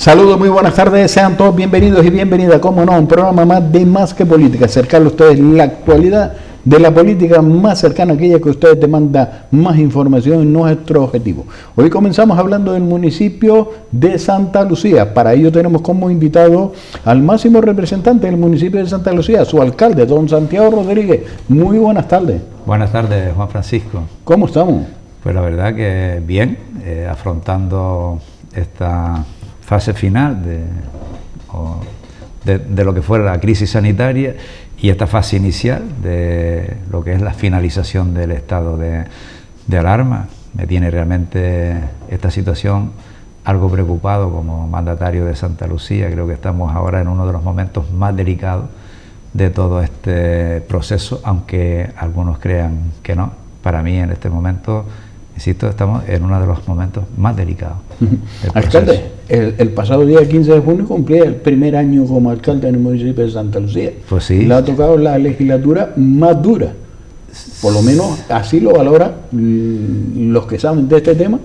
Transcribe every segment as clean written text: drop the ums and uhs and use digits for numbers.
Saludos, muy buenas tardes, sean todos bienvenidos y bienvenidas, como no, un programa más de Más que Política, acercarle a ustedes la actualidad de la política más cercana a aquella que ustedes demandan más información en nuestro objetivo. Hoy comenzamos hablando del municipio de Santa Lucía. Para ello tenemos como invitado al máximo representante del municipio de Santa Lucía, su alcalde, don Santiago Rodríguez. Muy buenas tardes. Buenas tardes, Juan Francisco. ¿Cómo estamos? Pues la verdad que bien, afrontando esta fase final de lo que fue la crisis sanitaria y esta fase inicial de lo que es la finalización del estado de alarma. Me tiene realmente esta situación algo preocupado como mandatario de Santa Lucía. Creo que estamos ahora en uno de los momentos más delicados de todo este proceso, aunque algunos crean que no. Para mí en este momento, insisto, estamos en uno de los momentos más delicados. Alcalde, el pasado día 15 de junio cumplía el primer año como alcalde en el municipio de Santa Lucía. Pues sí. Le ha tocado la legislatura más dura, por lo menos así lo valoran los que saben de este tema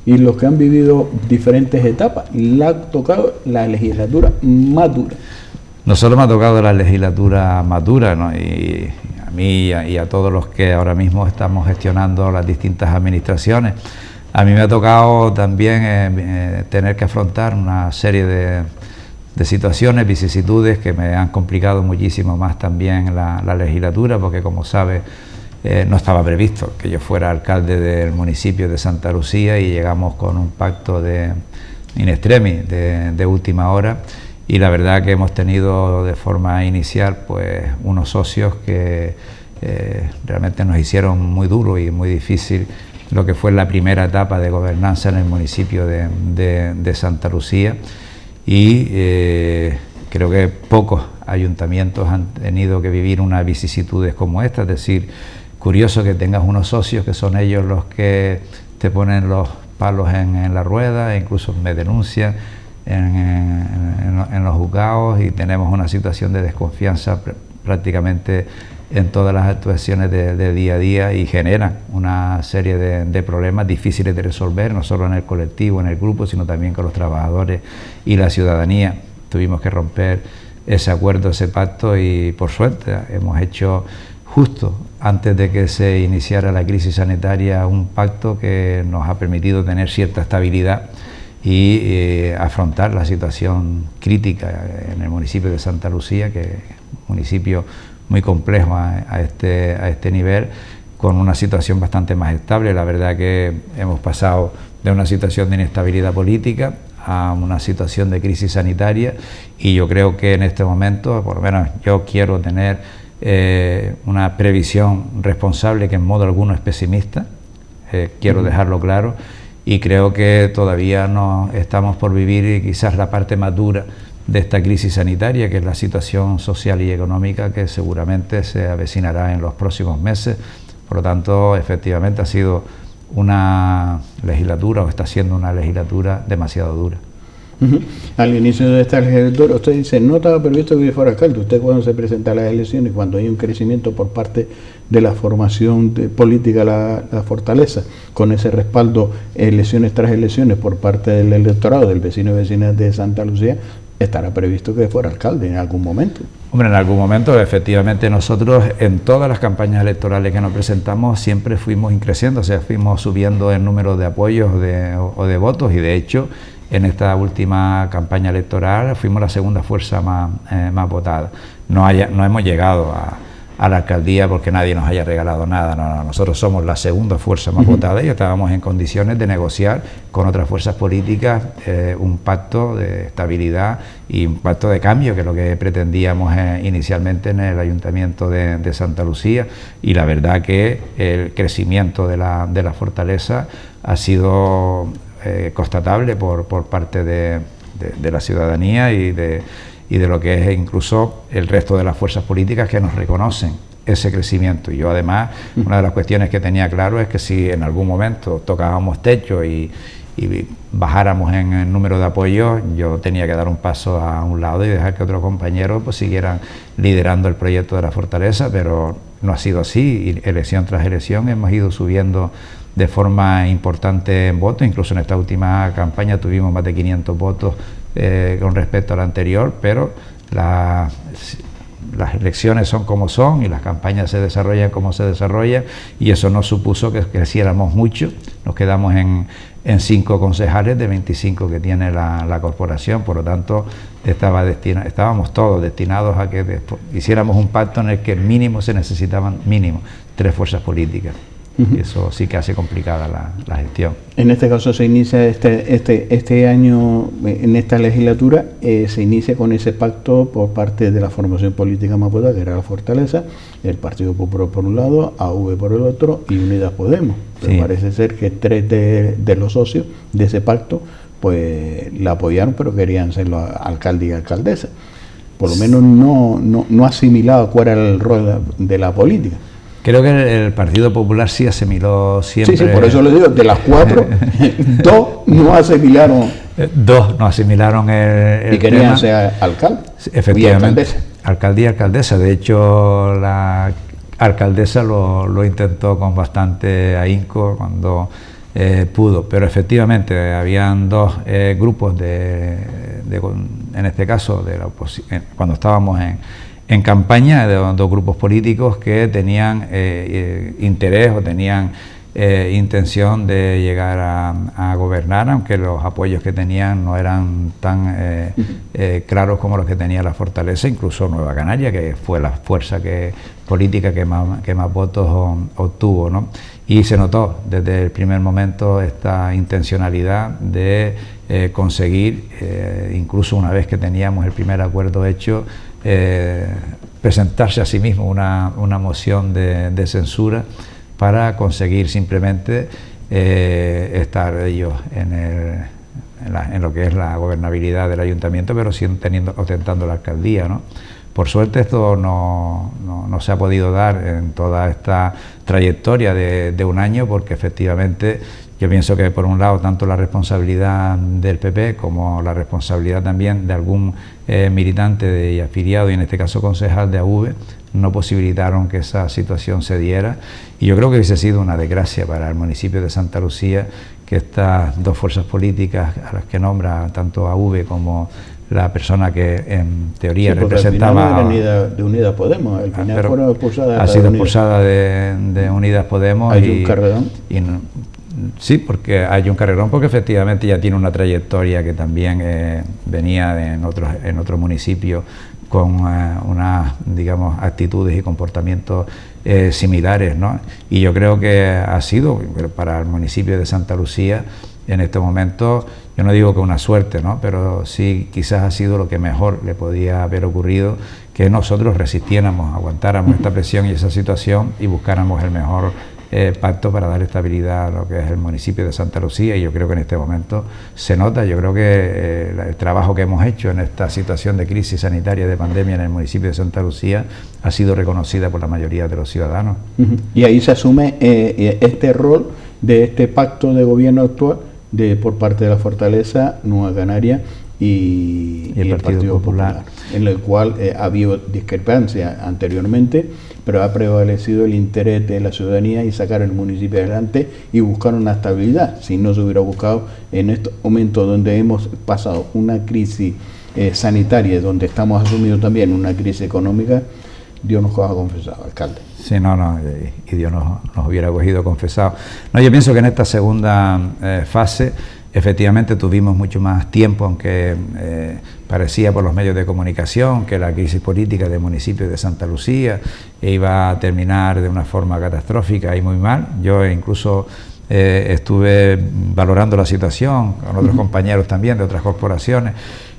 y los que han vivido diferentes etapas. Le ha tocado la legislatura más dura. No solo me ha tocado la legislatura más dura, ¿no? Y a mí y a todos los que ahora mismo estamos gestionando las distintas administraciones, a mí me ha tocado también tener que afrontar una serie de situaciones, vicisitudes que me han complicado muchísimo más también la legislatura, porque como sabe, no estaba previsto que yo fuera alcalde del municipio de Santa Lucía y llegamos con un pacto in extremis de última hora. Y la verdad que hemos tenido de forma inicial pues unos socios que realmente nos hicieron muy duro y muy difícil lo que fue la primera etapa de gobernanza en el municipio de Santa Lucía, y creo que pocos ayuntamientos han tenido que vivir unas vicisitudes como esta. Es decir, curioso que tengas unos socios que son ellos los que te ponen los palos en la rueda, e incluso me denuncian en los juzgados, y tenemos una situación de desconfianza prácticamente en todas las actuaciones de día a día, y generan una serie de problemas difíciles de resolver, no solo en el colectivo, en el grupo, sino también con los trabajadores y la ciudadanía. Tuvimos que romper ese acuerdo, ese pacto, y por suerte hemos hecho justo antes de que se iniciara la crisis sanitaria un pacto que nos ha permitido tener cierta estabilidad y afrontar la situación crítica en el municipio de Santa Lucía, que es un municipio muy complejo a este nivel, con una situación bastante más estable. La verdad que hemos pasado de una situación de inestabilidad política a una situación de crisis sanitaria, y yo creo que en este momento, por lo menos yo quiero tener una previsión responsable que en modo alguno es pesimista, quiero dejarlo claro. Y creo que todavía no estamos por vivir quizás la parte más dura de esta crisis sanitaria, que es la situación social y económica que seguramente se avecinará en los próximos meses. Por lo tanto, efectivamente ha sido una legislatura, o está siendo una legislatura demasiado dura. Al inicio de esta legislatura usted dice, no estaba previsto que yo fuera alcalde. Usted, cuando se presenta a las elecciones, cuando hay un crecimiento por parte de la formación política, la fortaleza, con ese respaldo elecciones tras elecciones por parte del electorado, del vecino y vecinas de Santa Lucía, estará previsto que fuera alcalde en algún momento. Hombre, en algún momento, efectivamente, nosotros en todas las campañas electorales que nos presentamos siempre fuimos increciendo, o sea, fuimos subiendo el número de apoyos o de votos, y de hecho en esta última campaña electoral fuimos la segunda fuerza más votada. No hemos llegado a la alcaldía porque nadie nos haya regalado nada, no, nosotros somos la segunda fuerza más votada, y estábamos en condiciones de negociar con otras fuerzas políticas un pacto de estabilidad y un pacto de cambio, que es lo que pretendíamos inicialmente en el Ayuntamiento de Santa Lucía. Y la verdad que el crecimiento de la fortaleza ha sido constatable por parte de la ciudadanía y de lo que es incluso el resto de las fuerzas políticas, que nos reconocen ese crecimiento. Y yo además, una de las cuestiones que tenía claro es que si en algún momento tocábamos techo y bajáramos en el número de apoyos, yo tenía que dar un paso a un lado y dejar que otros compañeros pues siguieran liderando el proyecto de la fortaleza, pero no ha sido así, y elección tras elección hemos ido subiendo de forma importante en votos. Incluso en esta última campaña tuvimos más de 500 votos con respecto a la anterior, pero las elecciones son como son y las campañas se desarrollan como se desarrollan, y eso no supuso que creciéramos mucho. Nos quedamos en 5 concejales de 25 que tiene la corporación. Por lo tanto, estábamos todos destinados a que hiciéramos un pacto en el que mínimo se necesitaban 3 fuerzas políticas. Y eso sí que hace complicada la gestión. En este caso se inicia este año, en esta legislatura, se inicia con ese pacto por parte de la formación política mapota, que era la Fortaleza, el Partido Popular por un lado, AV por el otro y Unidas Podemos. Pero sí, parece ser que 3 de los socios de ese pacto pues la apoyaron, pero querían ser los alcalde y alcaldesa. Por lo menos no asimilado cuál era el rol de la política. Creo que el Partido Popular sí asimiló siempre... Sí, por eso le digo, de las 4, 2 no asimilaron... 2 no asimilaron el y querían tema. Ser alcalde. Efectivamente, alcaldía y alcaldesa. De hecho, la alcaldesa lo intentó con bastante ahínco cuando pudo, pero efectivamente habían 2 grupos en este caso, de la cuando estábamos en campaña, de 2 grupos políticos que tenían interés o tenían intención de llegar a gobernar, aunque los apoyos que tenían no eran tan claros como los que tenía la Fortaleza, incluso Nueva Canaria, que fue la fuerza política que más votos obtuvo, ¿no? Y se notó desde el primer momento esta intencionalidad de conseguir, incluso una vez que teníamos el primer acuerdo hecho, presentarse a sí mismo una moción de censura para conseguir simplemente estar ellos en lo que es la gobernabilidad del ayuntamiento, pero sí ostentando la alcaldía, ¿no? Por suerte esto no se ha podido dar en toda esta trayectoria de un año, porque efectivamente yo pienso que por un lado tanto la responsabilidad del PP como la responsabilidad también de algún militante y afiliado, y en este caso concejal de AV, no posibilitaron que esa situación se diera, y yo creo que hubiese sido una desgracia para el municipio de Santa Lucía que estas 2 fuerzas políticas a las que nombra tanto AV como la persona que en teoría representaba... de Unidas Podemos, al final fueron expulsadas. Ha sido expulsada de Unidas Podemos. Hay un Carrerón. Sí, porque hay un Carrerón, porque efectivamente ya tiene una trayectoria que también venía en otros municipios con unas, digamos, actitudes y comportamientos similares, ¿no? Y yo creo que ha sido para el municipio de Santa Lucía en este momento, yo no digo que una suerte, ¿no?, pero sí quizás ha sido lo que mejor le podía haber ocurrido, que nosotros resistiéramos, aguantáramos esta presión y esa situación y buscáramos el mejor pacto para dar estabilidad a lo que es el municipio de Santa Lucía. Y yo creo que en este momento se nota. Yo creo que el trabajo que hemos hecho en esta situación de crisis sanitaria, de pandemia en el municipio de Santa Lucía, ha sido reconocida por la mayoría de los ciudadanos. Y ahí se asume este rol de este pacto de gobierno actual por parte de la Fortaleza, Nueva Canaria y el Partido Popular, en el cual ha habido discrepancia anteriormente, pero ha prevalecido el interés de la ciudadanía y sacar el municipio adelante y buscar una estabilidad. Si no se hubiera buscado en estos momentos donde hemos pasado una crisis sanitaria, donde estamos asumidos también una crisis económica, Dios nos coja confesado, alcalde. Sí, y Dios nos hubiera cogido confesado. No, yo pienso que en esta segunda fase efectivamente tuvimos mucho más tiempo, aunque parecía por los medios de comunicación que la crisis política del municipio de Santa Lucía iba a terminar de una forma catastrófica y muy mal. Yo incluso estuve valorando la situación con otros compañeros también de otras corporaciones,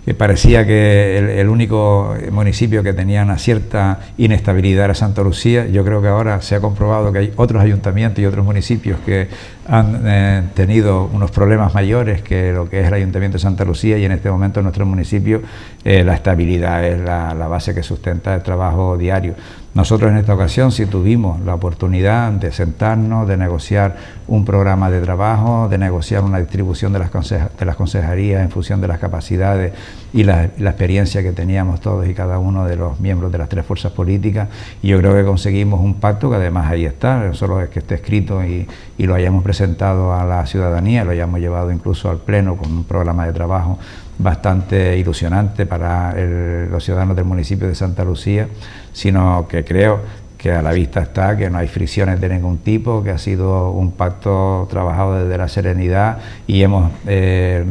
que parecía que el único municipio que tenía una cierta inestabilidad era Santa Lucía. Yo creo que ahora se ha comprobado que hay otros ayuntamientos y otros municipios que han tenido unos problemas mayores que lo que es el Ayuntamiento de Santa Lucía, y en este momento en nuestro municipio la estabilidad es la base que sustenta el trabajo diario. Nosotros en esta ocasión sí tuvimos la oportunidad de sentarnos, de negociar un programa de trabajo, de negociar una distribución de las consejerías en función de las capacidades y la experiencia que teníamos todos y cada uno de los miembros de las tres fuerzas políticas, y yo creo que conseguimos un pacto que además ahí está, no solo es que esté escrito y lo hayamos presentado a la ciudadanía, lo hayamos llevado incluso al Pleno con un programa de trabajo bastante ilusionante para los ciudadanos del municipio de Santa Lucía, sino que creo que a la vista está que no hay fricciones de ningún tipo, que ha sido un pacto trabajado desde la serenidad y hemos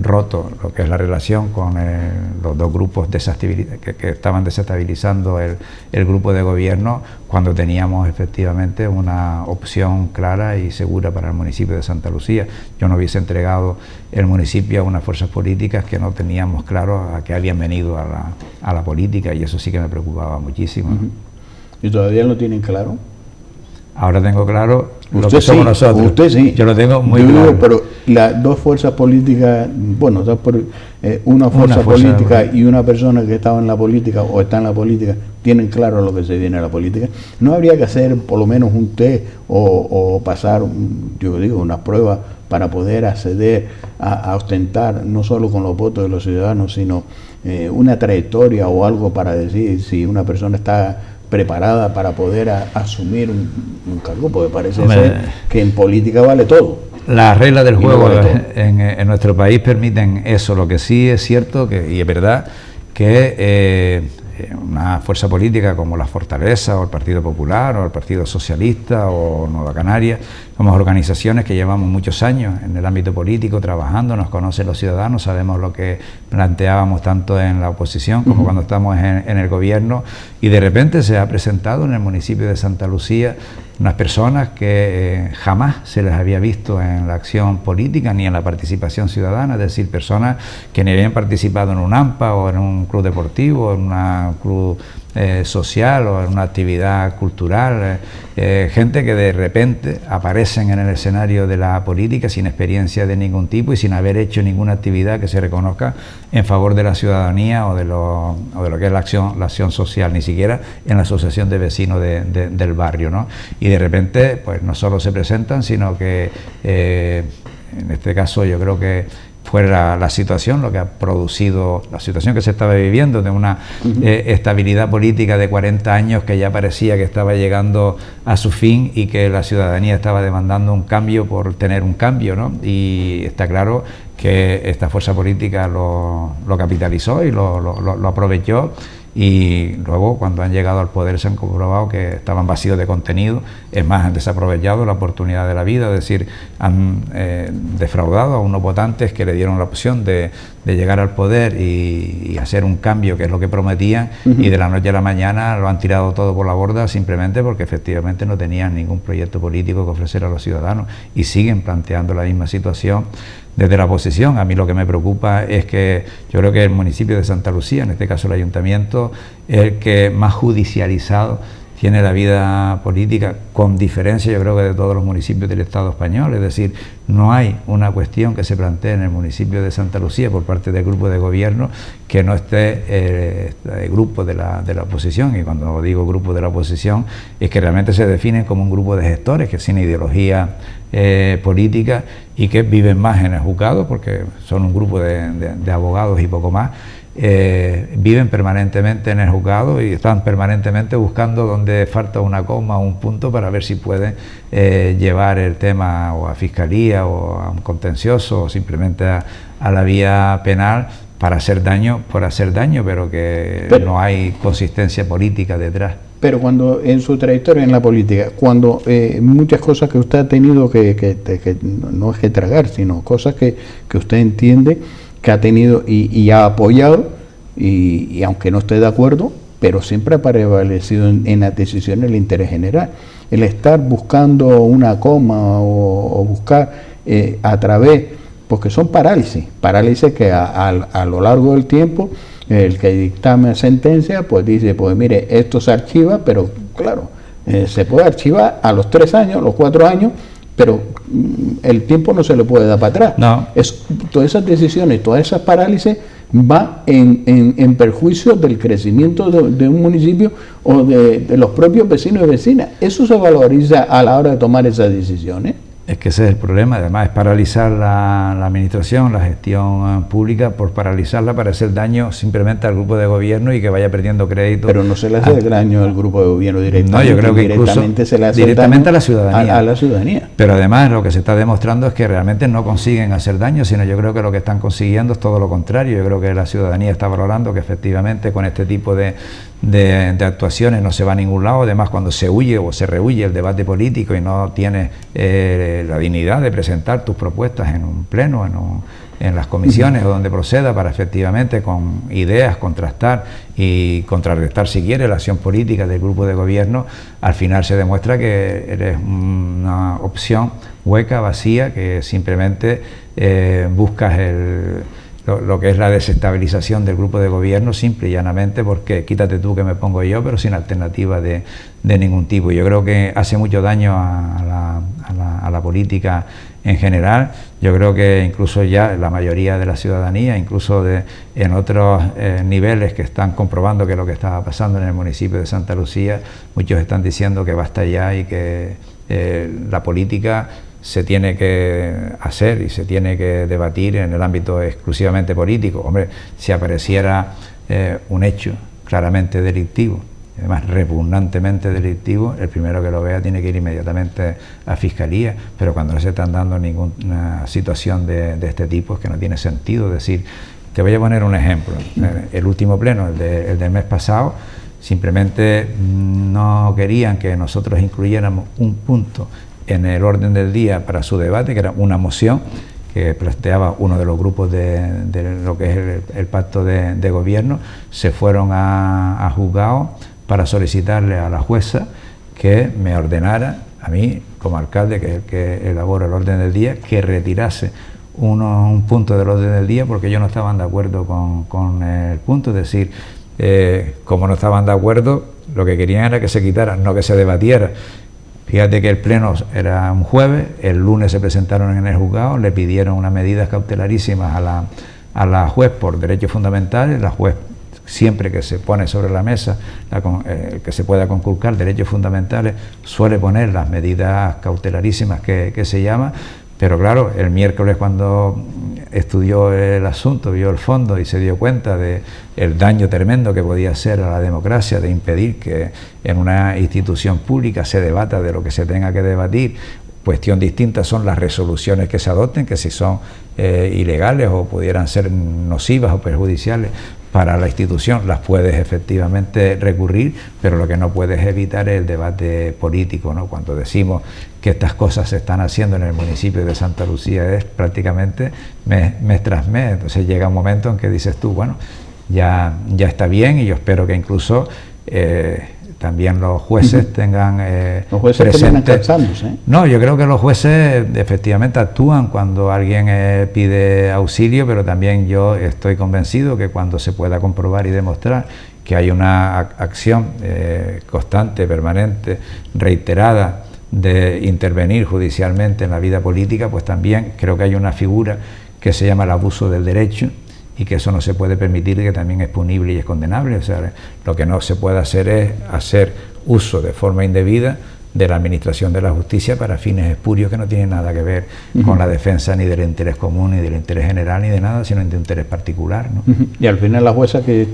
roto lo que es la relación con los dos grupos que estaban desestabilizando el grupo de gobierno, cuando teníamos efectivamente una opción clara y segura para el municipio de Santa Lucía. Yo no hubiese entregado el municipio a unas fuerzas políticas que no teníamos claro a qué habían venido a la política, y eso sí que me preocupaba muchísimo. ¿Y todavía lo tienen claro? Ahora tengo claro lo usted que somos nosotros. Usted sí. Yo lo tengo muy claro. Pero las dos fuerzas políticas, bueno, una fuerza política y una persona que estaba en la política o está en la política, tienen claro lo que se viene a la política. ¿No habría que hacer por lo menos un test o pasar, yo digo, una prueba para poder acceder a ostentar, no solo con los votos de los ciudadanos, sino una trayectoria o algo para decir si una persona está preparada para poder asumir un cargo? Porque parece ser que en política vale todo. Las reglas del juego en nuestro país permiten eso. Lo que sí es cierto, y es verdad, que una fuerza política como la Fortaleza o el Partido Popular o el Partido Socialista o Nueva Canarias, somos organizaciones que llevamos muchos años en el ámbito político trabajando, nos conocen los ciudadanos, sabemos lo que planteábamos tanto en la oposición como cuando estamos en el gobierno, y de repente se ha presentado en el municipio de Santa Lucía unas personas que jamás se les había visto en la acción política ni en la participación ciudadana, es decir, personas que ni habían participado en un AMPA o en un club deportivo, o en un club social o en una actividad cultural, gente que de repente aparecen en el escenario de la política sin experiencia de ningún tipo y sin haber hecho ninguna actividad que se reconozca en favor de la ciudadanía o de lo que es la acción social, ni siquiera en la asociación de vecinos del barrio, ¿no? Y de repente pues no solo se presentan, sino que en este caso yo creo que fue la situación lo que ha producido, la situación que se estaba viviendo, de una estabilidad política de 40 años que ya parecía que estaba llegando a su fin y que la ciudadanía estaba demandando un cambio por tener un cambio, ¿no? Y está claro que esta fuerza política lo capitalizó y lo aprovechó, y luego cuando han llegado al poder se han comprobado que estaban vacíos de contenido. Es más, han desaprovechado la oportunidad de la vida, es decir, han defraudado a unos votantes que le dieron la opción de llegar al poder y hacer un cambio, que es lo que prometían, y de la noche a la mañana lo han tirado todo por la borda simplemente porque efectivamente no tenían ningún proyecto político que ofrecer a los ciudadanos, y siguen planteando la misma situación desde la oposición. A mí lo que me preocupa es que yo creo que el municipio de Santa Lucía, en este caso el ayuntamiento, es el que más judicializado tiene la vida política, con diferencia yo creo que de todos los municipios del Estado español. Es decir, no hay una cuestión que se plantee en el municipio de Santa Lucía por parte del grupo de gobierno que no esté el grupo de la oposición, y cuando digo grupo de la oposición es que realmente se definen como un grupo de gestores que sin ideología política y que viven más en el juzgado, porque son un grupo de abogados y poco más. Viven permanentemente en el juzgado y están permanentemente buscando donde falta una coma o un punto para ver si pueden llevar el tema o a fiscalía o a un contencioso o simplemente a la vía penal para hacer daño por hacer daño, pero no hay consistencia política detrás. Pero cuando en su trayectoria en la política, cuando muchas cosas que usted ha tenido que no es que tragar, sino cosas que usted entiende que ha tenido y ha apoyado, y aunque no esté de acuerdo, pero siempre ha prevalecido en las decisiones el interés general. El estar buscando una coma o buscar a través, porque son parálisis que a lo largo del tiempo el que dictame sentencia pues dice, pues mire, esto se archiva, pero claro, se puede archivar a los 3 años, los 4 años, pero el tiempo no se le puede dar para atrás. No. Todas esas decisiones, todas esas parálisis va en perjuicio del crecimiento de un municipio o de los propios vecinos y vecinas. Eso se valoriza a la hora de tomar esas decisiones. Es que ese es el problema, además es paralizar la administración, la gestión pública, por paralizarla para hacer daño simplemente al grupo de gobierno y que vaya perdiendo crédito. Pero no se le hace daño al grupo de gobierno directamente. No, yo creo que incluso se le hace directamente a la ciudadanía. A la ciudadanía. Pero además lo que se está demostrando es que realmente no consiguen hacer daño, sino yo creo que lo que están consiguiendo es todo lo contrario. Yo creo que la ciudadanía está valorando que efectivamente con este tipo de actuaciones no se va a ningún lado. Además, cuando se huye o se rehuye el debate político y no tienes la dignidad de presentar tus propuestas en un pleno, en las comisiones o donde proceda, para efectivamente con ideas contrastar y contrarrestar si quiere la acción política del grupo de gobierno, al final se demuestra que eres una opción hueca, vacía, que simplemente buscas lo que es la desestabilización del grupo de gobierno, simple y llanamente porque quítate tú que me pongo yo, pero sin alternativa de ningún tipo. Yo creo que hace mucho daño a la política en general. Yo creo que incluso ya la mayoría de la ciudadanía, incluso en otros niveles que están comprobando que lo que estaba pasando en el municipio de Santa Lucía, muchos están diciendo que basta ya y que la política se tiene que hacer y se tiene que debatir en el ámbito exclusivamente político. Hombre, si apareciera un hecho claramente delictivo, además repugnantemente delictivo, el primero que lo vea tiene que ir inmediatamente a Fiscalía, pero cuando no se están dando ninguna situación de este tipo, es que no tiene sentido decir. Te voy a poner un ejemplo. El último pleno, el del mes pasado, simplemente no querían que nosotros incluyéramos un punto en el orden del día para su debate, que era una moción que planteaba uno de los grupos de lo que es el pacto de gobierno. Se fueron a juzgado para solicitarle a la jueza que me ordenara, a mí como alcalde, que es el que elabora el orden del día, que retirase un punto del orden del día porque ellos no estaban de acuerdo con el punto. Es decir, como no estaban de acuerdo, lo que querían era que se quitara, no que se debatiera. Fíjate que el pleno era un jueves, el lunes se presentaron en el juzgado, le pidieron unas medidas cautelarísimas a la juez por derechos fundamentales. La juez, siempre que se pone sobre la mesa que se pueda conculcar derechos fundamentales, suele poner las medidas cautelarísimas que se llama. Pero claro, el miércoles, cuando estudió el asunto, vio el fondo y se dio cuenta del daño tremendo que podía hacer a la democracia, de impedir que en una institución pública se debata de lo que se tenga que debatir. Cuestión distinta son las resoluciones que se adopten, que si son ilegales o pudieran ser nocivas o perjudiciales para la institución, las puedes efectivamente recurrir, pero lo que no puedes evitar es el debate político, ¿no? Cuando decimos que estas cosas se están haciendo en el municipio de Santa Lucía es prácticamente mes tras mes. Entonces llega un momento en que dices tú, bueno, ya está bien, y yo espero que incluso también los jueces tengan los jueces terminan cansándose, ¿eh? No, yo creo que los jueces efectivamente actúan cuando alguien pide auxilio, pero también yo estoy convencido que cuando se pueda comprobar y demostrar que hay una acción constante, permanente, reiterada de intervenir judicialmente en la vida política, pues también creo que hay una figura que se llama el abuso del derecho, y que eso no se puede permitir, y que también es punible y es condenable. O sea, lo que no se puede hacer es hacer uso de forma indebida de la administración de la justicia para fines espurios que no tienen nada que ver con la defensa ni del interés común, ni del interés general, ni de nada, sino de interés particular, ¿no? Y al final la jueza que...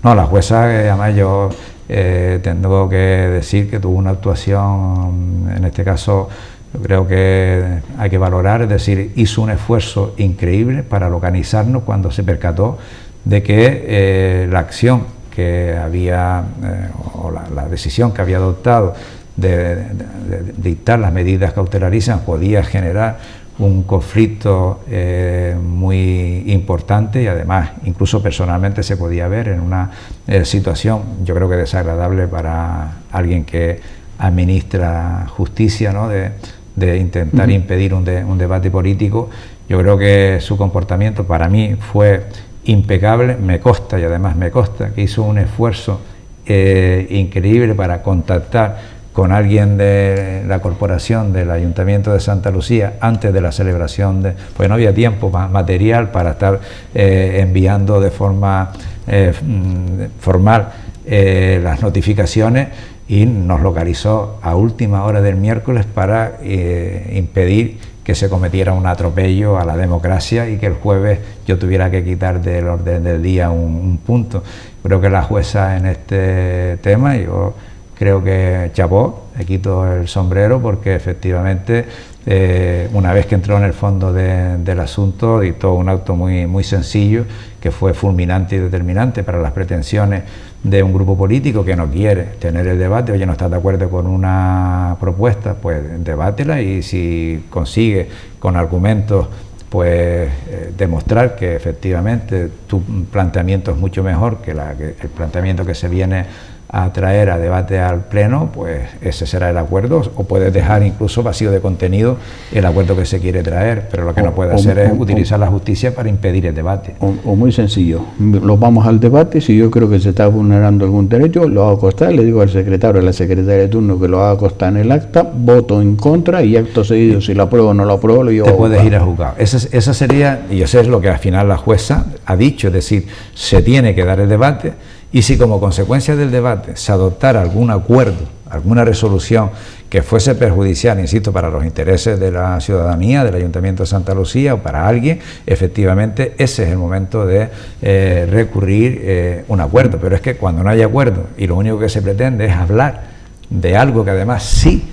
No, la jueza, además yo tengo que decir que tuvo una actuación, en este caso, yo creo que hay que valorar, es decir, hizo un esfuerzo increíble para localizarnos cuando se percató de que la acción que había, o la decisión que había adoptado de dictar las medidas cautelarísimas podía generar un conflicto muy importante, y además incluso personalmente se podía ver en una situación, yo creo que desagradable para alguien que administra justicia, ¿no? de intentar impedir un debate político. Yo creo que su comportamiento para mí fue impecable. Me consta, y además me consta, que hizo un esfuerzo increíble para contactar con alguien de la corporación del Ayuntamiento de Santa Lucía antes de la celebración, pues no había tiempo material para estar enviando de forma formal las notificaciones, y nos localizó a última hora del miércoles para impedir que se cometiera un atropello a la democracia y que el jueves yo tuviera que quitar del orden del día un punto. Creo que la jueza en este tema, yo creo que chapó, le quito el sombrero, porque efectivamente una vez que entró en el fondo del asunto, dictó un auto muy sencillo, que fue fulminante y determinante para las pretensiones de un grupo político que no quiere tener el debate. Oye, no estás de acuerdo con una propuesta, pues debátela, y si consigue con argumentos pues demostrar que efectivamente tu planteamiento es mucho mejor que el planteamiento que se viene a traer a debate al Pleno, pues ese será el acuerdo, o puedes dejar incluso vacío de contenido el acuerdo que se quiere traer, pero lo que no puede hacer es utilizar la justicia para impedir el debate. O muy sencillo, los vamos al debate, si yo creo que se está vulnerando algún derecho, lo hago constar, le digo al secretario o a la secretaria de turno que lo haga constar en el acta, voto en contra, y acto seguido, si lo apruebo o no lo apruebo, lo llevo a puedes ir a juzgado. Esa sería, y eso es lo que al final la jueza ha dicho, es decir, se tiene que dar el debate, y si como consecuencia del debate se adoptara algún acuerdo, alguna resolución que fuese perjudicial, insisto, para los intereses de la ciudadanía, del Ayuntamiento de Santa Lucía o para alguien, efectivamente ese es el momento de recurrir un acuerdo. Pero es que cuando no hay acuerdo y lo único que se pretende es hablar de algo que además sí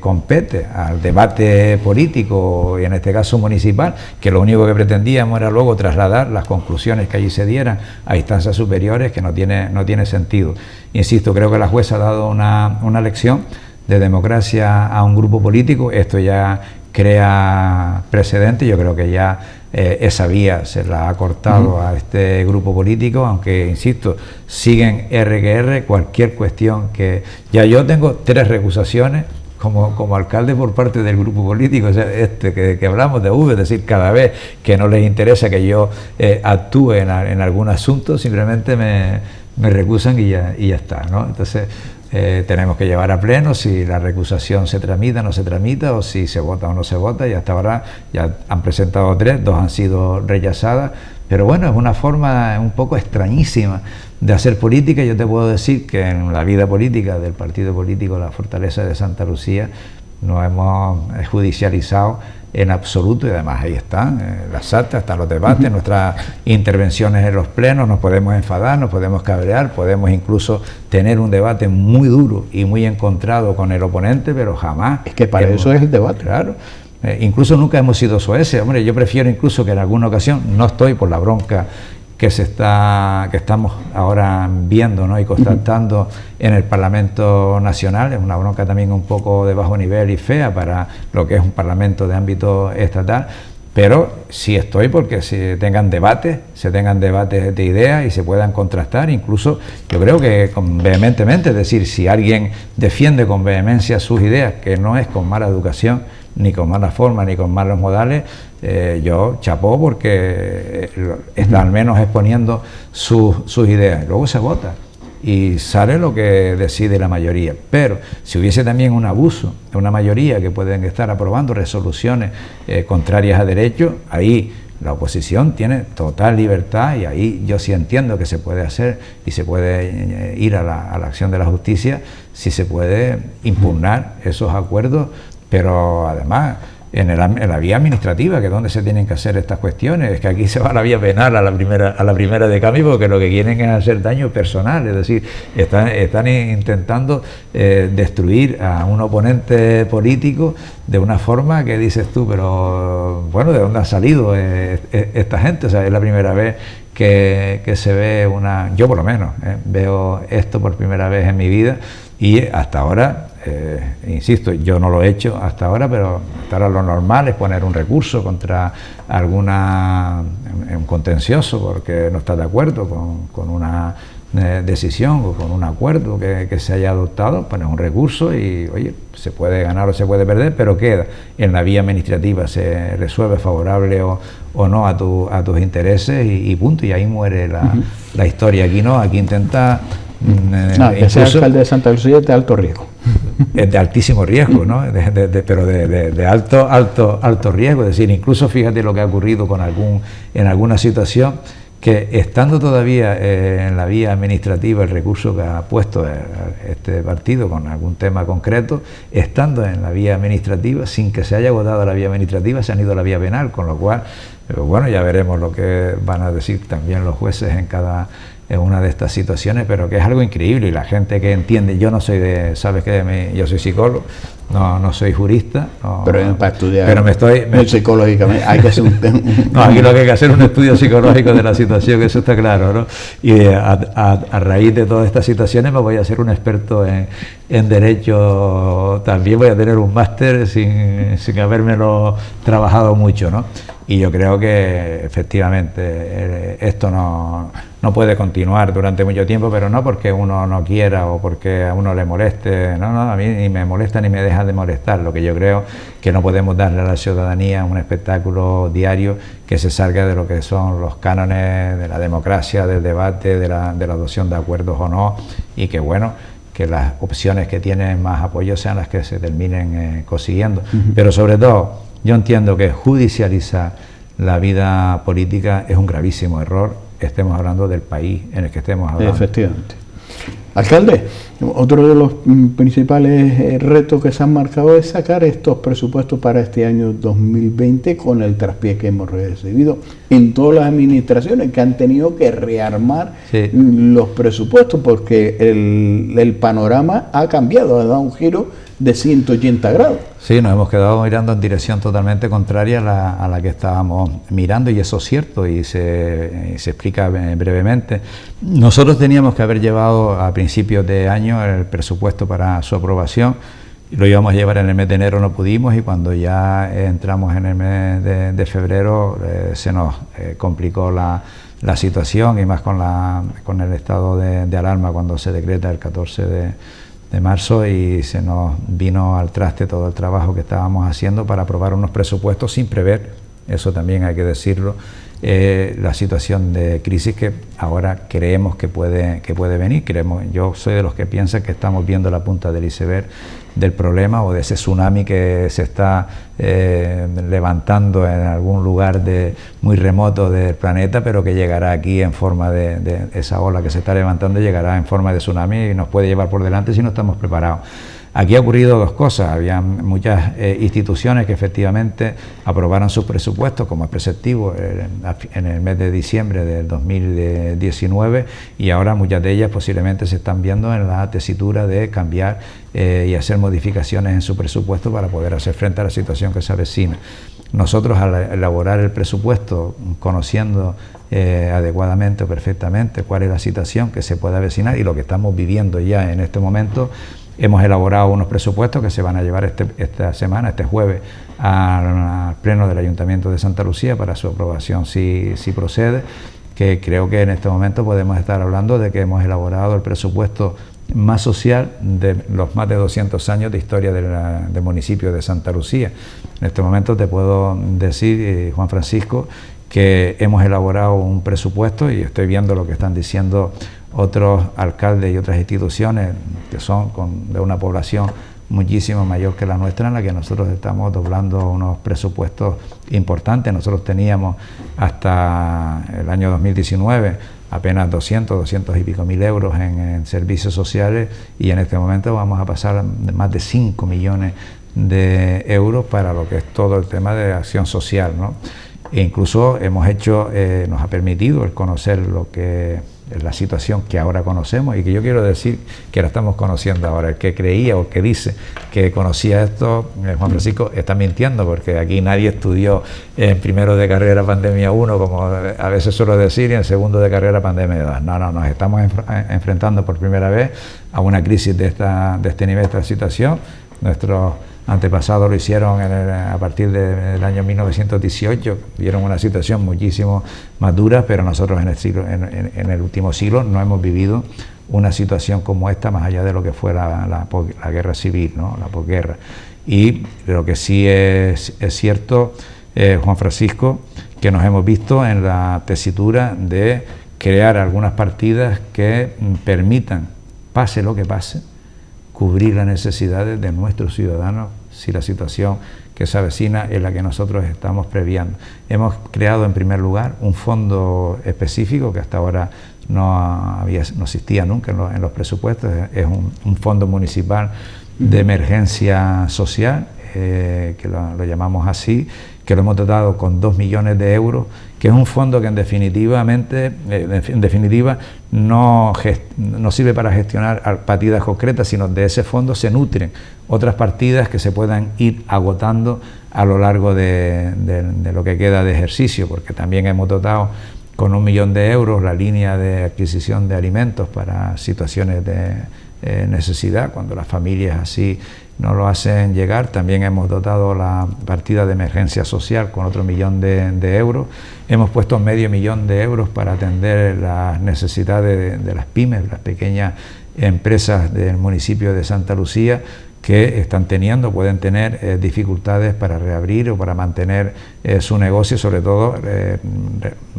compete al debate político, y en este caso municipal, que lo único que pretendíamos era luego trasladar las conclusiones que allí se dieran a instancias superiores, que no tiene sentido. Insisto, creo que la jueza ha dado una lección de democracia a un grupo político. Esto ya crea precedente. Yo creo que ya esa vía se la ha cortado a este grupo político, aunque, insisto, siguen R, cualquier cuestión que... Ya yo tengo 3 recusaciones como alcalde por parte del grupo político, o sea, que hablamos de V, es decir, cada vez que no les interesa que yo actúe en algún asunto, simplemente me recusan y ya está, ¿no? Entonces tenemos que llevar a pleno si la recusación se tramita o no se tramita, o si se vota o no se vota, y hasta ahora ya han presentado 3, 2 han sido rechazadas, pero bueno, es una forma un poco extrañísima de hacer política. Yo te puedo decir que en la vida política del partido político La Fortaleza de Santa Lucía no hemos judicializado en absoluto, y además ahí están las actas, están los debates, nuestras intervenciones en los plenos. Nos podemos enfadar, nos podemos cabrear, podemos incluso tener un debate muy duro y muy encontrado con el oponente, pero jamás... Es que para eso es el debate. Claro. Incluso nunca hemos sido soeces. Hombre, yo prefiero incluso que en alguna ocasión, no estoy por la bronca que estamos ahora viendo, ¿no?, y constatando en el Parlamento Nacional. Es una bronca también un poco de bajo nivel y fea para lo que es un Parlamento de ámbito estatal, pero sí estoy porque se tengan debates de ideas y se puedan contrastar, incluso yo creo que vehementemente, es decir, si alguien defiende con vehemencia sus ideas, que no es con mala educación, ni con mala forma, ni con malos modales, yo chapó, porque está al menos exponiendo sus ideas. Luego se vota y sale lo que decide la mayoría, pero si hubiese también un abuso de una mayoría que pueden estar aprobando resoluciones contrarias a derecho, ahí la oposición tiene total libertad, y ahí yo sí entiendo que se puede hacer y se puede ir a la acción de la justicia si se puede impugnar esos acuerdos, pero además en la vía administrativa, que es donde se tienen que hacer estas cuestiones. Es que aquí se va a la vía penal a la primera de cambio, porque lo que quieren es hacer daño personal, es decir, están intentando destruir a un oponente político de una forma que dices tú, pero bueno, ¿de dónde ha salido esta gente? O sea, es la primera vez que se ve yo por lo menos veo esto por primera vez en mi vida, y hasta ahora, insisto, yo no lo he hecho hasta ahora, pero hasta ahora lo normal es poner un recurso contra un contencioso porque no está de acuerdo con una decisión o con un acuerdo que se haya adoptado. Pones un recurso y, oye, se puede ganar o se puede perder, pero queda en la vía administrativa, se resuelve favorable o no a tus intereses, y punto, y ahí muere la historia. Aquí no, aquí intenta Que sea alcalde de Santa Lucía es de alto riesgo. Es de altísimo riesgo, ¿no? Pero de alto riesgo. Es decir, incluso fíjate lo que ha ocurrido en alguna situación, que estando todavía en la vía administrativa el recurso que ha puesto este partido con algún tema concreto, estando en la vía administrativa, sin que se haya agotado la vía administrativa, se han ido a la vía penal, con lo cual, bueno, ya veremos lo que van a decir también los jueces en una de estas situaciones, pero que es algo increíble, y la gente que entiende, yo no soy sabes que yo soy psicólogo, no soy jurista, pero para estudiar, pero psicológicamente hay que hacer no, aquí lo que hay que hacer es un estudio psicológico de la situación, eso está claro, ¿no? Y a raíz de todas estas situaciones me voy a hacer un experto en derecho, también voy a tener un máster sin habérmelo trabajado mucho, ¿no? Y yo creo que efectivamente esto no puede continuar durante mucho tiempo, pero no porque uno no quiera o porque a uno le moleste, no, a mí ni me molesta ni me deja de molestar. Lo que yo creo que no podemos darle a la ciudadanía un espectáculo diario que se salga de lo que son los cánones de la democracia, del debate, de la adopción de acuerdos o no, y que bueno, que las opciones que tienen más apoyo sean las que se terminen consiguiendo. Pero sobre todo, yo entiendo que judicializar la vida política es un gravísimo error, estemos hablando del país en el que estemos hablando. Efectivamente. Alcalde, otro de los principales retos que se han marcado es sacar estos presupuestos para este año 2020 con el traspié que hemos recibido en todas las administraciones que han tenido que rearmar los presupuestos porque el panorama ha cambiado, ha dado un giro de 180 grados. Sí, nos hemos quedado mirando en dirección totalmente contraria a la que estábamos mirando, y eso es cierto, y se explica brevemente. Nosotros teníamos que haber llevado a principios de año el presupuesto para su aprobación, lo íbamos a llevar en el mes de enero, no pudimos, y cuando ya entramos en el mes de febrero se nos complicó la situación, y más con el estado de alarma cuando se decreta el 14 de marzo, y se nos vino al traste todo el trabajo que estábamos haciendo para aprobar unos presupuestos sin prever, eso también hay que decirlo, la situación de crisis que ahora creemos que puede venir. Yo soy de los que piensan que estamos viendo la punta del iceberg del problema, o de ese tsunami que se está levantando en algún lugar muy remoto del planeta, pero que llegará aquí en forma de esa ola que se está levantando, llegará en forma de tsunami y nos puede llevar por delante si no estamos preparados. Aquí ha ocurrido dos cosas. Había muchas instituciones que efectivamente aprobaron sus presupuestos, como es preceptivo, en el mes de diciembre del 2019, y ahora muchas de ellas posiblemente se están viendo en la tesitura de cambiar y hacer modificaciones en su presupuesto para poder hacer frente a la situación que se avecina. Nosotros, al elaborar el presupuesto, conociendo adecuadamente o perfectamente cuál es la situación que se puede avecinar y lo que estamos viviendo ya en este momento, hemos elaborado unos presupuestos que se van a llevar esta semana, este jueves, al pleno del Ayuntamiento de Santa Lucía para su aprobación si procede, que creo que en este momento podemos estar hablando de que hemos elaborado el presupuesto más social de los más de 200 años de historia del municipio de Santa Lucía. En este momento te puedo decir, Juan Francisco, que hemos elaborado un presupuesto, y estoy viendo lo que están diciendo otros alcaldes y otras instituciones que son de una población muchísimo mayor que la nuestra, en la que nosotros estamos doblando unos presupuestos importantes. Nosotros teníamos hasta el año 2019 apenas 200 y pico mil euros en servicios sociales, y en este momento vamos a pasar más de 5 millones de euros para lo que es todo el tema de acción social, ¿no? E incluso nos ha permitido el conocer lo que la situación que ahora conocemos, y que yo quiero decir que la estamos conociendo ahora. El que creía o que dice que conocía esto, Juan Francisco, está mintiendo, porque aquí nadie estudió en primero de carrera pandemia 1, como a veces suelo decir, y en segundo de carrera pandemia 2. No, nos estamos enfrentando por primera vez a una crisis de este nivel, de esta situación. Nuestros antepasados lo hicieron a partir del año 1918, vieron una situación muchísimo más dura, pero nosotros en el último siglo no hemos vivido una situación como esta, más allá de lo que fue la guerra civil, ¿no? La posguerra. Y lo que sí es cierto, Juan Francisco, que nos hemos visto en la tesitura de crear algunas partidas que permitan, pase lo que pase, cubrir las necesidades de nuestros ciudadanos si la situación que se avecina es la que nosotros estamos previendo. Hemos creado en primer lugar un fondo específico que hasta ahora no existía nunca en los presupuestos. Es un fondo municipal de emergencia social, que lo llamamos así, que lo hemos dotado con 2 millones de euros, que es un fondo que en definitiva no sirve para gestionar partidas concretas, sino de ese fondo se nutren otras partidas que se puedan ir agotando a lo largo de lo que queda de ejercicio, porque también hemos dotado con 1 millón de euros la línea de adquisición de alimentos para situaciones de necesidad, cuando las familias así no lo hacen llegar. También hemos dotado la partida de emergencia social con otro 1 millón de euros. Hemos puesto medio millón de euros para atender las necesidades de las pymes, las pequeñas empresas del municipio de Santa Lucía, que pueden tener dificultades para reabrir o para mantener su negocio, sobre todo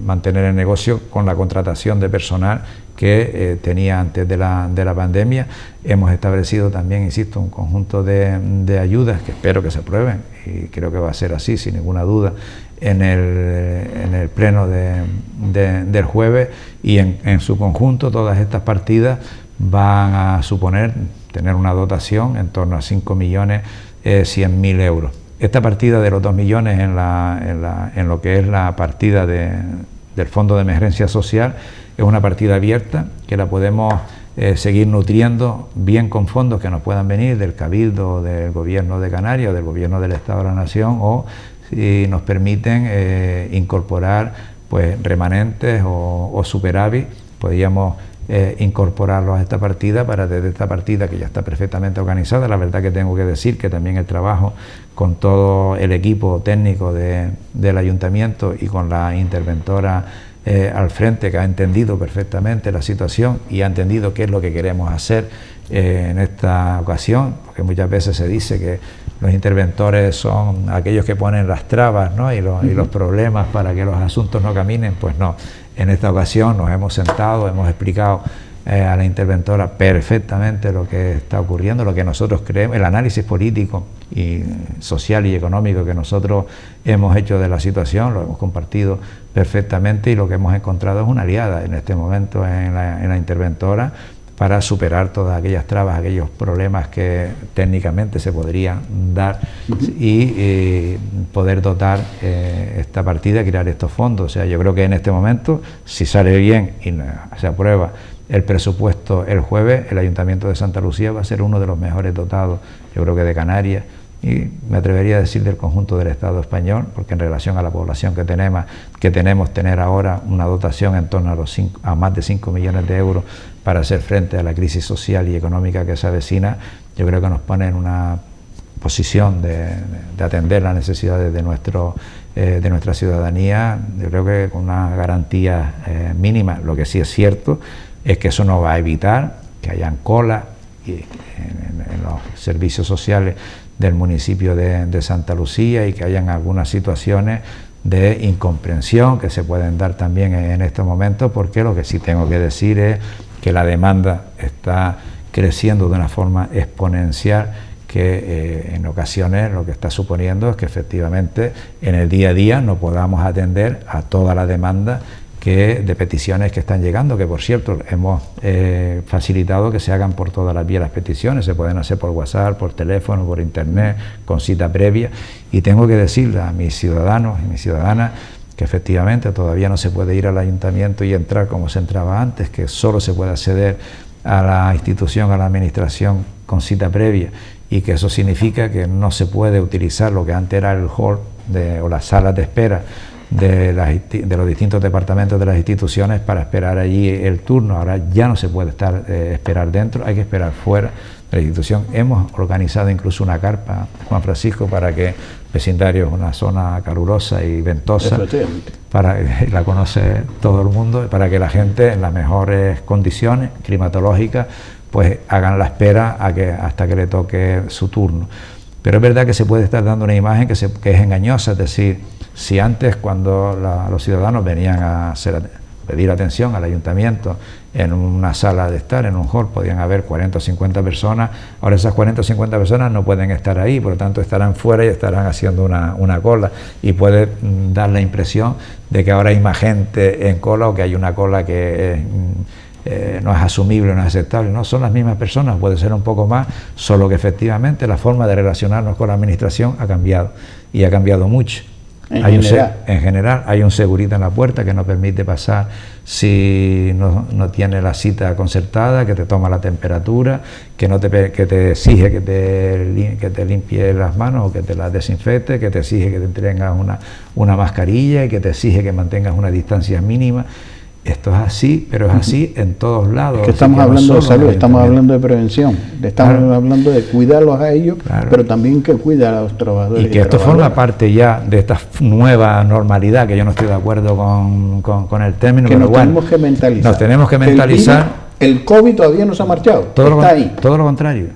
mantener el negocio con la contratación de personal que tenía antes de la pandemia. Hemos establecido también, insisto, un conjunto de ayudas que espero que se aprueben, y creo que va a ser así, sin ninguna duda, en el pleno del jueves, y en su conjunto todas estas partidas van a suponer tener una dotación en torno a 5.100.000 euros. Esta partida de los 2 millones en lo que es la partida del Fondo de Emergencia Social es una partida abierta que la podemos seguir nutriendo bien con fondos que nos puedan venir del Cabildo, del Gobierno de Canarias o del Gobierno del Estado de la Nación, o si nos permiten incorporar pues remanentes o superávit, podríamos incorporarlos a esta partida, para desde esta partida que ya está perfectamente organizada. La verdad que tengo que decir que también el trabajo con todo el equipo técnico del ayuntamiento y con la interventora al frente, que ha entendido perfectamente la situación y ha entendido qué es lo que queremos hacer en esta ocasión, porque muchas veces se dice que los interventores son aquellos que ponen las trabas, ¿no? y los problemas para que los asuntos no caminen. Pues no, en esta ocasión nos hemos sentado, hemos explicado a la interventora perfectamente lo que está ocurriendo, lo que nosotros creemos, el análisis político y social y económico que nosotros hemos hecho de la situación, lo hemos compartido perfectamente, y lo que hemos encontrado es una aliada en este momento en la interventora para superar todas aquellas trabas, aquellos problemas que técnicamente se podrían dar, y poder dotar esta partida y crear estos fondos. O sea, yo creo que en este momento, si sale bien y se aprueba el presupuesto el jueves, el Ayuntamiento de Santa Lucía va a ser uno de los mejores dotados, yo creo que de Canarias, y me atrevería a decir del conjunto del Estado español, porque en relación a la población que tenemos tener ahora una dotación en torno a más de 5 millones de euros para hacer frente a la crisis social y económica que se avecina, yo creo que nos pone en una posición de atender las necesidades de nuestra ciudadanía, yo creo que con una garantía mínima. Lo que sí es cierto es que eso no va a evitar que hayan colas en los servicios sociales del municipio de Santa Lucía, y que hayan algunas situaciones de incomprensión que se pueden dar también en estos momentos, porque lo que sí tengo que decir es que la demanda está creciendo de una forma exponencial, que en ocasiones lo que está suponiendo es que efectivamente en el día a día no podamos atender a toda la demanda de peticiones que están llegando, que por cierto hemos facilitado que se hagan por todas las vías las peticiones. Se pueden hacer por WhatsApp, por teléfono, por internet, con cita previa, y tengo que decirle a mis ciudadanos y mis ciudadanas que efectivamente todavía no se puede ir al ayuntamiento y entrar como se entraba antes, que solo se puede acceder a la institución, a la administración con cita previa, y que eso significa que no se puede utilizar lo que antes era el hall o las salas de espera de los distintos departamentos de las instituciones para esperar allí el turno. Ahora ya no se puede esperar dentro, hay que esperar fuera de la institución. Hemos organizado incluso una carpa, Juan Francisco, para que vecindario es una zona calurosa y ventosa, la conoce todo el mundo, para que la gente en las mejores condiciones climatológicas pues hagan la espera hasta que le toque su turno. Pero es verdad que se puede estar dando una imagen que es engañosa, es decir, si antes, cuando los ciudadanos venían a pedir atención al ayuntamiento en una sala de estar, en un hall, podían haber 40 o 50 personas, ahora esas 40 o 50 personas no pueden estar ahí, por lo tanto estarán fuera y estarán haciendo una cola, y puede dar la impresión de que ahora hay más gente en cola o que hay una cola que no es asumible, no es aceptable. No, son las mismas personas, puede ser un poco más, solo que efectivamente la forma de relacionarnos con la administración ha cambiado, y ha cambiado mucho. En general hay un segurita en la puerta que no permite pasar si no tiene la cita concertada, que te toma la temperatura, que te exige que te limpie las manos o que te las desinfecte, que te exige que te tengas una mascarilla y que te exige que mantengas una distancia mínima. Esto es así, pero es así en todos lados. Es que estamos hablando de salud, estamos hablando de prevención, estamos hablando de cuidarlos a ellos, pero también que cuida a los trabajadores. Y que esto forma parte ya de esta nueva normalidad, que yo no estoy de acuerdo con el término, que pero tenemos que mentalizar. Nos tenemos que mentalizar. El COVID todavía no se ha marchado, está ahí. Todo lo contrario,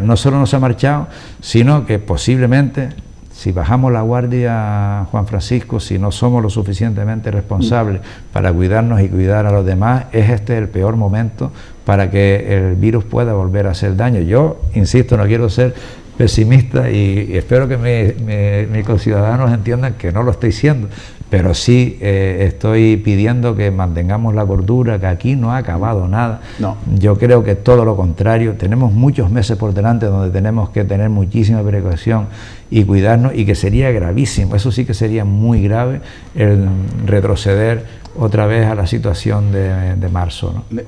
no solo no se ha marchado, sino que posiblemente, si bajamos la guardia, Juan Francisco, si no somos lo suficientemente responsables para cuidarnos y cuidar a los demás, es este el peor momento para que el virus pueda volver a hacer daño. Yo, insisto, no quiero ser pesimista y espero que mis conciudadanos entiendan que no lo estoy siendo, pero sí estoy pidiendo que mantengamos la cordura, que aquí no ha acabado nada. No. Yo creo que todo lo contrario, tenemos muchos meses por delante donde tenemos que tener muchísima precaución y cuidarnos, y que sería gravísimo, eso sí que sería muy grave, el retroceder otra vez a la situación de marzo, ¿no?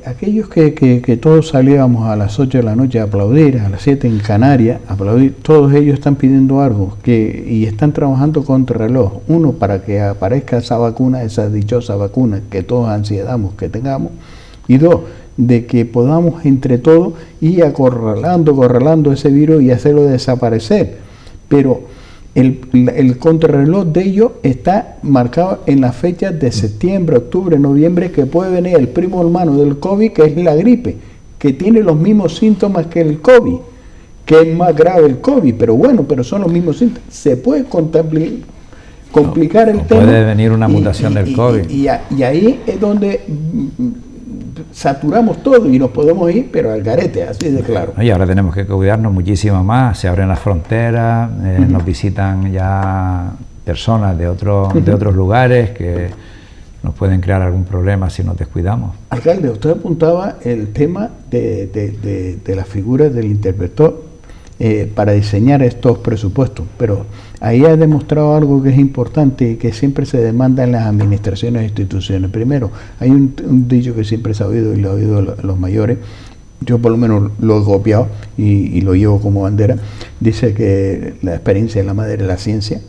Aquellos que todos salíamos a las 8 de la noche a aplaudir, a las 7 en Canarias, a aplaudir, todos ellos están pidiendo algo y están trabajando contra reloj. Uno, para que aparezca esa vacuna, esa dichosa vacuna que todos ansiedamos que tengamos, y dos, de que podamos entre todos ir acorralando ese virus y hacerlo desaparecer. Pero el contrarreloj de ellos está marcado en las fechas de septiembre, octubre, noviembre, que puede venir el primo hermano del COVID, que es la gripe, que tiene los mismos síntomas que el COVID, que es más grave el COVID, pero son los mismos síntomas. Se puede complicar el tema. Puede venir una mutación del COVID. Y ahí es donde saturamos todo y nos podemos ir, pero al garete, así de claro. Y ahora tenemos que cuidarnos muchísimo más, se abren las fronteras, nos visitan ya personas de otros lugares que nos pueden crear algún problema si nos descuidamos. Alcalde, usted apuntaba el tema de la figura del interventor para diseñar estos presupuestos, pero ahí ha demostrado algo que es importante y que siempre se demanda en las administraciones e instituciones. Primero, hay un dicho que siempre se ha oído y lo han oído los mayores, yo por lo menos lo he copiado y lo llevo como bandera. Dice que la experiencia es la madre de la ciencia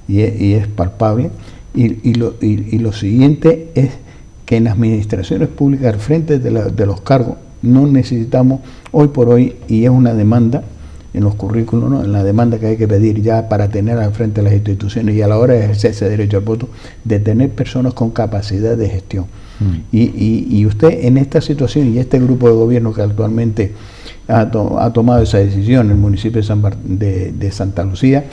y es palpable, y lo siguiente es que en las administraciones públicas, al frente de los cargos, no necesitamos hoy por hoy, y es una demanda en los currículos, ¿no?, en la demanda que hay que pedir ya para tener al frente de las instituciones y a la hora de ejercer ese derecho al voto, de tener personas con capacidad de gestión. Y usted en esta situación y este grupo de gobierno que actualmente ha tomado esa decisión en el municipio de Santa Lucía,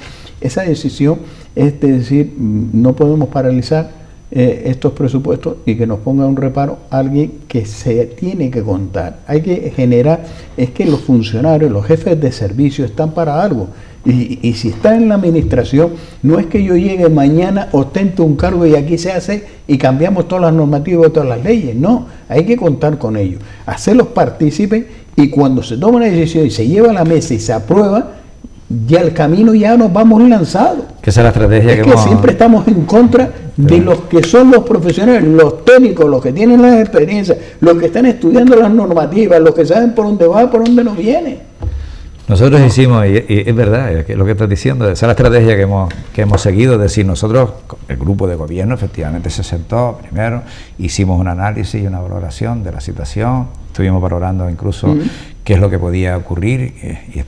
esa decisión es de decir, no podemos paralizar estos presupuestos y que nos ponga un reparo alguien que se tiene que contar. Hay que generar, es que los funcionarios, los jefes de servicio están para algo. Y si está en la administración, no es que yo llegue mañana, ostente un cargo y aquí se hace y cambiamos todas las normativas, todas las leyes. No, hay que contar con ellos, hacerlos partícipes, y cuando se toma una decisión y se lleva a la mesa y se aprueba, ya el camino ya nos vamos lanzados. Que esa es la estrategia que siempre estamos en contra de los que son los profesionales, los técnicos, los que tienen las experiencias, los que están estudiando las normativas, los que saben por dónde va, por dónde nos viene. Nosotros hicimos, y es verdad, es que lo que estás diciendo, esa es la estrategia que hemos seguido, es decir, nosotros, el grupo de gobierno efectivamente se sentó primero, hicimos un análisis y una valoración de la situación, estuvimos valorando incluso qué es lo que podía ocurrir, y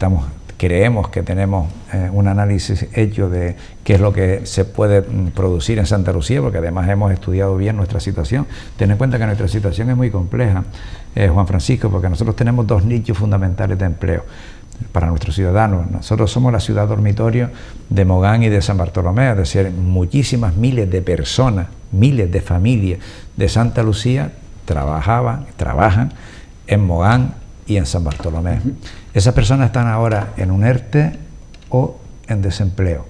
creemos que tenemos un análisis hecho de qué es lo que se puede producir en Santa Lucía, porque además hemos estudiado bien nuestra situación. Ten en cuenta que nuestra situación es muy compleja, Juan Francisco, porque nosotros tenemos dos nichos fundamentales de empleo para nuestros ciudadanos. Nosotros somos la ciudad dormitorio de Mogán y de San Bartolomé, es decir, muchísimas miles de personas miles de familias de Santa Lucía trabajan en Mogán y en San Bartolomé. Esas personas están ahora en un ERTE o en desempleo.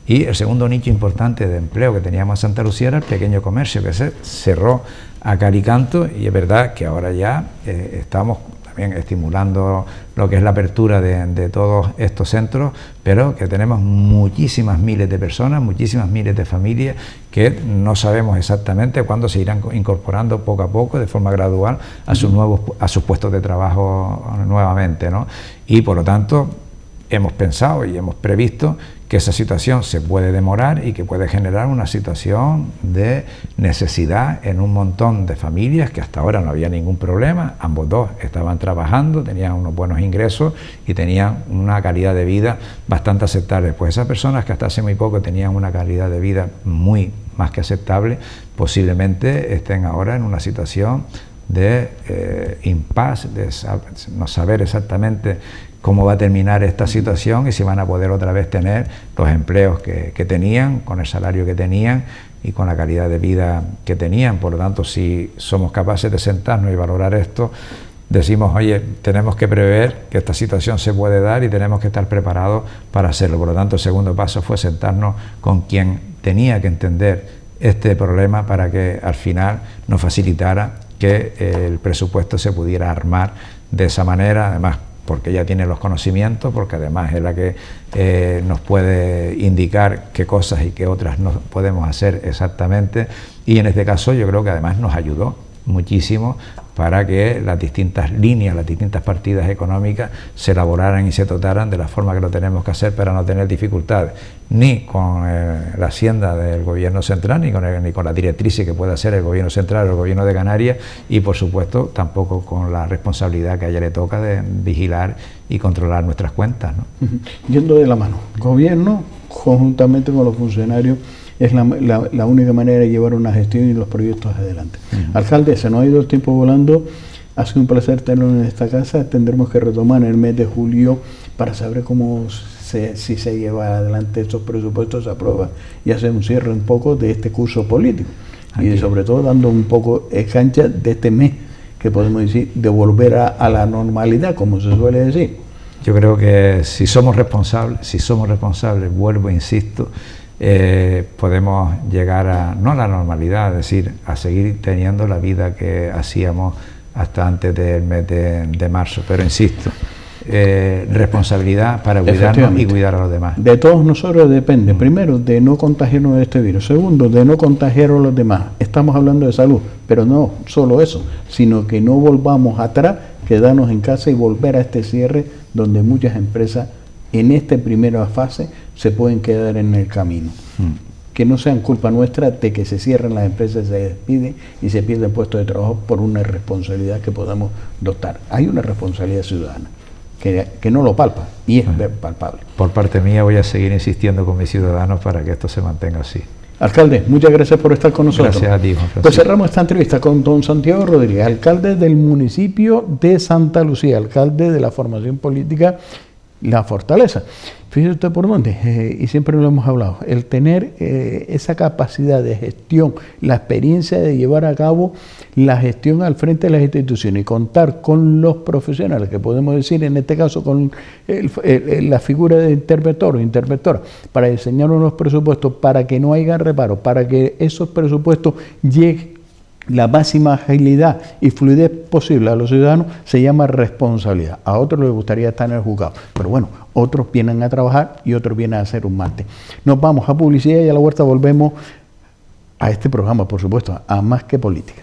Y el segundo nicho importante de empleo que teníamos en Santa Lucía era el pequeño comercio, que se cerró a cal y canto, y es verdad que ahora ya estamos también estimulando lo que es la apertura de todos estos centros, pero que tenemos muchísimas miles de personas, muchísimas miles de familias que no sabemos exactamente cuándo se irán incorporando poco a poco, de forma gradual, a sus puestos de trabajo nuevamente, ¿no? Y por lo tanto hemos pensado y hemos previsto que esa situación se puede demorar y que puede generar una situación de necesidad en un montón de familias que hasta ahora no había ningún problema. Ambos dos estaban trabajando, tenían unos buenos ingresos y tenían una calidad de vida bastante aceptable. Pues esas personas que hasta hace muy poco tenían una calidad de vida muy más que aceptable, posiblemente estén ahora en una situación de impasse, de no saber exactamente cómo va a terminar esta situación y si van a poder otra vez tener los empleos que tenían, con el salario que tenían y con la calidad de vida que tenían. Por lo tanto, si somos capaces de sentarnos y valorar esto, decimos, oye, tenemos que prever que esta situación se puede dar y tenemos que estar preparados para hacerlo. Por lo tanto, el segundo paso fue sentarnos con quien tenía que entender este problema para que al final nos facilitara que el presupuesto se pudiera armar de esa manera, además porque ella tiene los conocimientos, porque además es la que nos puede indicar qué cosas y qué otras no podemos hacer exactamente, y en este caso yo creo que además nos ayudó muchísimo para que las distintas líneas, las distintas partidas económicas se elaboraran y se dotaran de la forma que lo tenemos que hacer para no tener dificultades, ni con la hacienda del gobierno central, ni con las directrices que pueda hacer el gobierno central o el gobierno de Canarias, y por supuesto tampoco con la responsabilidad que a ella le toca de vigilar y controlar nuestras cuentas, ¿no? Yendo de la mano, gobierno conjuntamente con los funcionarios es la única manera de llevar una gestión y los proyectos adelante. Alcalde, se nos ha ido el tiempo volando, ha sido un placer tenerlo en esta casa, tendremos que retomar en el mes de julio para saber si se lleva adelante estos presupuestos, se aprueba y hacer un cierre un poco de este curso político. Y sobre todo dando un poco de cancha de este mes, que podemos decir, de volver a la normalidad, como se suele decir. Yo creo que si somos responsables, vuelvo, insisto, podemos llegar no a la normalidad, es decir, a seguir teniendo la vida que hacíamos hasta antes del mes de marzo, pero insisto, responsabilidad para cuidarnos y cuidar a los demás. De todos nosotros depende, primero, de no contagiarnos de este virus, segundo, de no contagiar a los demás. Estamos hablando de salud, pero no solo eso, sino que no volvamos atrás, quedarnos en casa y volver a este cierre donde muchas empresas en esta primera fase se pueden quedar en el camino. Que no sean culpa nuestra de que se cierren las empresas, se despiden y se pierden puestos de trabajo por una responsabilidad que podamos dotar. Hay una responsabilidad ciudadana que no lo palpa y es palpable. Por parte mía voy a seguir insistiendo con mis ciudadanos para que esto se mantenga así. Alcalde, muchas gracias por estar con nosotros. Gracias a ti, Juan Francisco. Pues cerramos esta entrevista con don Santiago Rodríguez, alcalde del municipio de Santa Lucía, alcalde de la formación política La Fortaleza. Fíjese usted por dónde, y siempre lo hemos hablado, el tener esa capacidad de gestión, la experiencia de llevar a cabo la gestión al frente de las instituciones y contar con los profesionales, que podemos decir en este caso con la figura de interventor o interventora, para diseñar unos presupuestos para que no haya reparos, para que esos presupuestos lleguen la máxima agilidad y fluidez posible a los ciudadanos, se llama responsabilidad. A otros les gustaría estar en el juzgado, pero bueno, otros vienen a trabajar y otros vienen a hacer un máster. Nos vamos a publicidad y a la vuelta volvemos a este programa, por supuesto, a Más que Política.